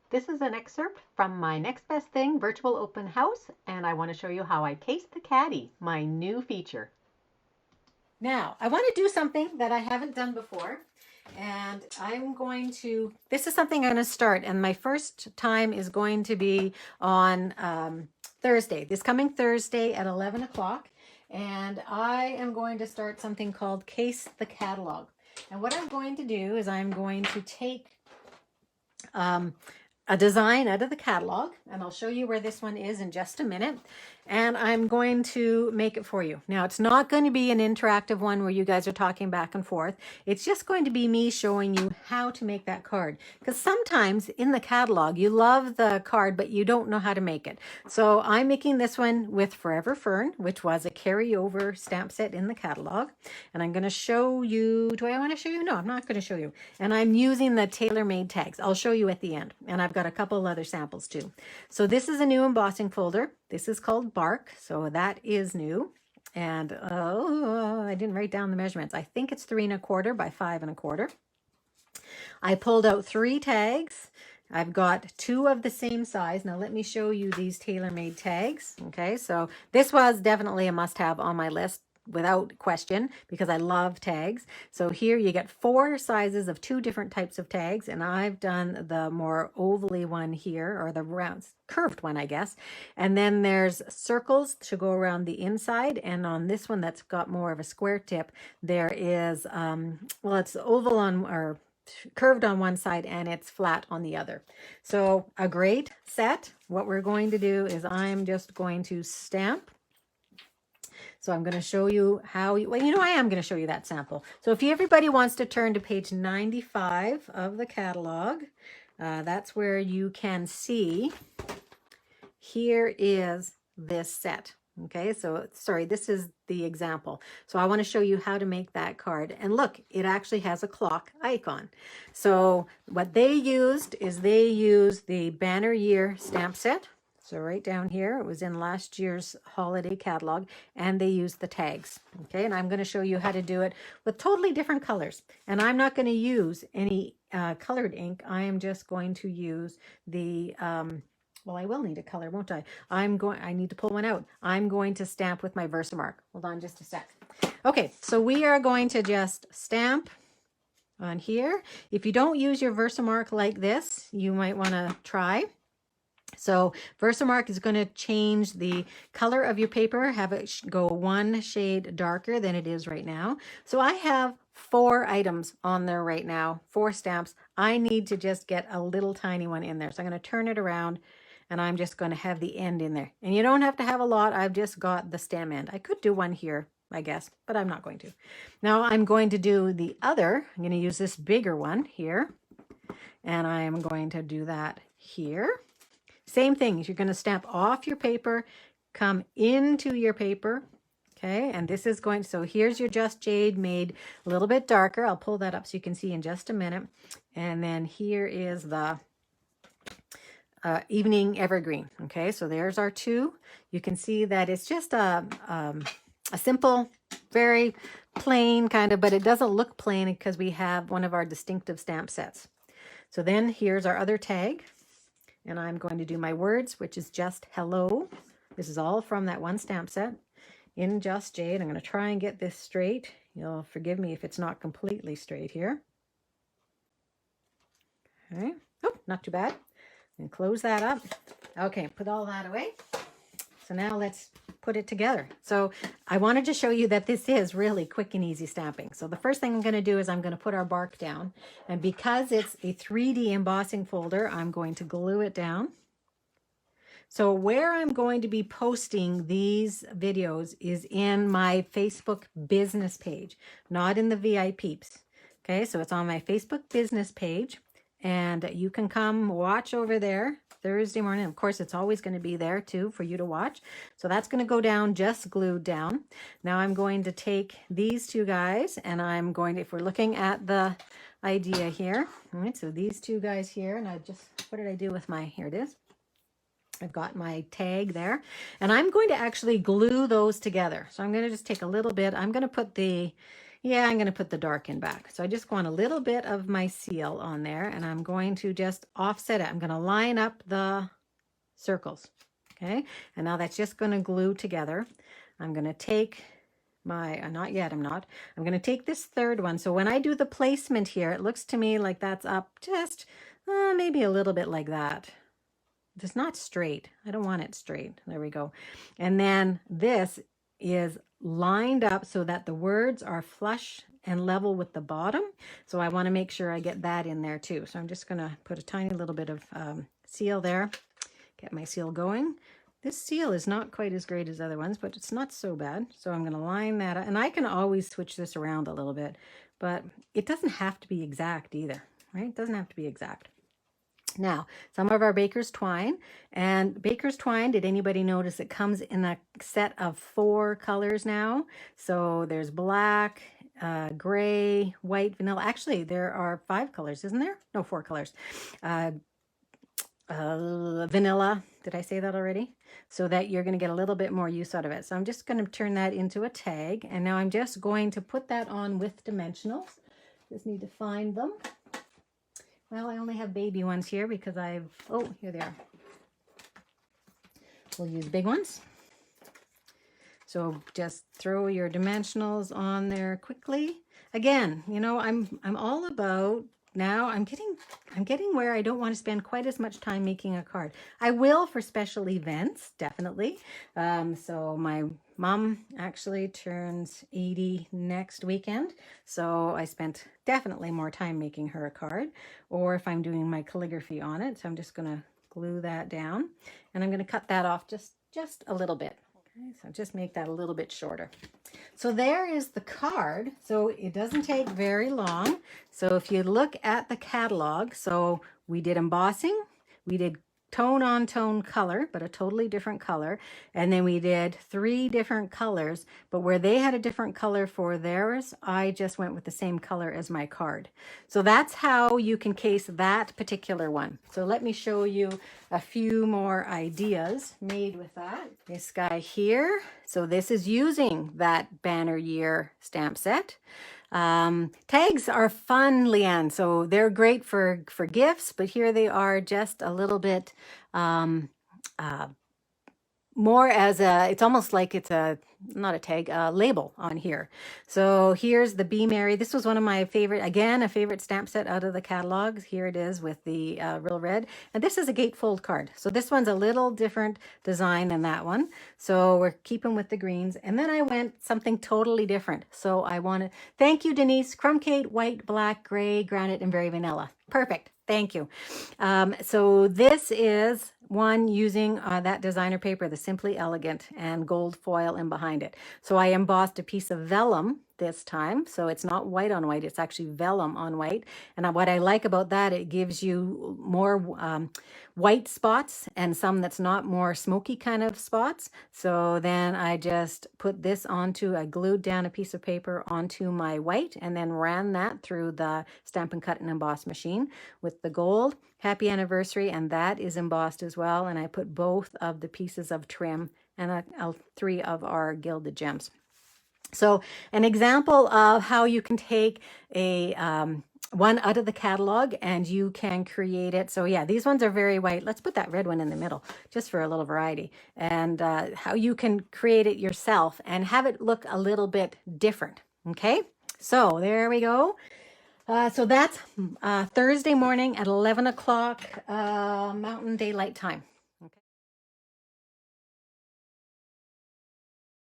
This is an excerpt from my Next Best Thing virtual open house, and I want to show you how I cased the Cattie, my new feature. Now, I want to do something that I haven't done before, and this is something I'm going to start, and my first time is going to be on Thursday, this coming Thursday at 11 o'clock, and I am going to start something called Case the Catalog. And what I'm going to do is I'm going to take a design out of the catalog, and I'll show you where this one is in just a minute, and I'm going to make it for you. Now, it's not going to be an interactive one where you guys are talking back and forth. It's just going to be me showing you how to make that card, because sometimes in the catalog you love the card but you don't know how to make it. So I'm making this one with Forever Fern, which was a carryover stamp set in the catalog, and I'm going to show you. Do I want to show you? No, I'm not going to show you. And I'm using the tailor-made tags. I'll show you at the end, and I've got a couple other samples too. So this is a new embossing folder. This is called Bark, so that is new. And I didn't write down the measurements. I think it's 3 1/4 by 5 1/4. I pulled out 3 tags. I've got 2 of the same size. Now let me show you these tailor-made tags. Okay, so this was definitely a must-have on my list without question, because I love tags. So here you get 4 sizes of 2 different types of tags, and I've done the more ovally one here, or the round curved one, I guess. And then there's circles to go around the inside, and on this one that's got more of a square tip, there is well, it's oval on, or curved on one side, and it's flat on the other. So a great set. What we're going to do is I'm just going to stamp. So I'm going to show you how you, well, I am going to show you that sample. So if everybody wants to turn to page 95 of the catalog, that's where you can see, here is this set. Okay, so sorry, this is the example. So I want to show you how to make that card. And look, it actually has a clock icon. So what they used is they used the Banner Year stamp set. So right down here, it was in last year's holiday catalog, and they used the tags. Okay, and I'm going to show you how to do it with totally different colors. And I'm not going to use any colored ink. I am just going to use the well, I will need a color, won't I? I need to pull one out. I'm going to stamp with my Versamark. Hold on just a sec. Okay, so we are going to just stamp on here. If you don't use your Versamark like this, you might want to try. So Versamark is going to change the color of your paper, have it go 1 shade darker than it is right now. So I have 4 items on there right now, 4 stamps. I need to just get a little tiny one in there. So I'm going to turn it around, and I'm just going to have the end in there. And you don't have to have a lot. I've just got the stem end. I could do one here, I guess, but I'm not going to. Now I'm going to do the other. I'm going to use this bigger one here, and I am going to do that here. Same thing. You're going to stamp off your paper, come into your paper. Okay, and this is going, so here's your Just Jade made a little bit darker. I'll pull that up so you can see in just a minute. And then here is the Evening Evergreen. Okay, so there's our 2. You can see that it's just a simple, very plain kind of, but it doesn't look plain because we have one of our distinctive stamp sets. So then here's our other tag, and I'm going to do my words, which is just hello. This is all from that one stamp set in Just Jade. I'm going to try and get this straight. You'll forgive me if it's not completely straight here. Okay. Oh, not too bad. And close that up. Okay, put all that away. So now let's put it together. So I wanted to show you that this is really quick and easy stamping. So the first thing I'm going to do is I'm going to put our bark down. And because it's a 3D embossing folder, I'm going to glue it down. So where I'm going to be posting these videos is in my Facebook business page, not in the VIPs. Okay, so it's on my Facebook business page, and you can come watch over there Thursday morning. Of course, it's always going to be there too for you to watch. So that's going to go down just glued down. Now I'm going to take these 2 guys, and I'm going to, if we're looking at the idea here, all right, so these 2 guys here, and I just, what did I do with my, here it is. I've got my tag there, and I'm going to actually glue those together. So I'm going to just take a little bit. I'm going to put the, Yeah, I'm going to put the dark in back. So I just want a little bit of my seal on there, and I'm going to just offset it. I'm going to line up the circles. Okay, and now that's just going to glue together. I'm going to take my, not yet, I'm not. I'm going to take this third one. So when I do the placement here, it looks to me like that's up just maybe a little bit like that. It's not straight. I don't want it straight. There we go. And then this is lined up so that the words are flush and level with the bottom. So I want to make sure I get that in there too. So I'm just going to put a tiny little bit of seal there. Get my seal going. This seal is not quite as great as other ones, but it's not so bad. So I'm going to line that up. And I can always switch this around a little bit, but it doesn't have to be exact either, right? It doesn't have to be exact. Now, some of our baker's twine, and baker's twine, did anybody notice it comes in a set of 4 colors now? So there's black, gray, white, vanilla. Actually, there are 5 colors, isn't there? No, 4 colors. Vanilla, did I say that already? So that you're going to get a little bit more use out of it. So I'm just going to turn that into a tag, and now I'm just going to put that on with dimensionals. Just need to find them. Well, I only have baby ones here because oh, here they are. We'll use big ones. So just throw your dimensionals on there quickly. Again, you know, I'm all about, now I'm getting where I don't want to spend quite as much time making a card. I will for special events, definitely. So my mom actually turns 80 next weekend. So I spent definitely more time making her a card, or if I'm doing my calligraphy on it. So I'm just going to glue that down, and I'm going to cut that off just a little bit. Okay, so just make that a little bit shorter. So there is the card. So it doesn't take very long. So if you look at the catalog, so we did embossing, we did tone on tone color, but a totally different color. And then we did 3 different colors, but where they had a different color for theirs, I just went with the same color as my card. So that's how you can case that particular one. So let me show you a few more ideas made with that. This guy here. So this is using that banner year stamp set. Tags are fun, Leanne, so they're great for gifts, but here they are just a little bit more as it's almost like it's not a tag, a label on here. So here's the Be Merry. This was one of my favorite, again, a favorite stamp set out of the catalogs. Here it is with the real red. And this is a gatefold card. So this one's a little different design than that one. So we're keeping with the greens. And then I went something totally different. So I want to thank you, Denise. Crumbcake, white, black, gray, granite, and very vanilla. Perfect. Thank you. So this is one using that designer paper, the Simply Elegant, and gold foil in behind it. So I embossed a piece of vellum this time. So it's not white on white, it's actually vellum on white. And what I like about that, it gives you more white spots and some that's not more smoky kind of spots. So then I just put this onto, I glued down a piece of paper onto my white and then ran that through the Stampin' Cut and Emboss machine with the gold. Happy anniversary, and that is embossed as well. And I put both of the pieces of trim and 3 of our gilded gems. So an example of how you can take a one out of the catalog and you can create it. So yeah, these ones are very white. Let's put that red one in the middle just for a little variety, and how you can create it yourself and have it look a little bit different. Okay, so there we go. So that's Thursday morning at 11 o'clock Mountain Daylight Time.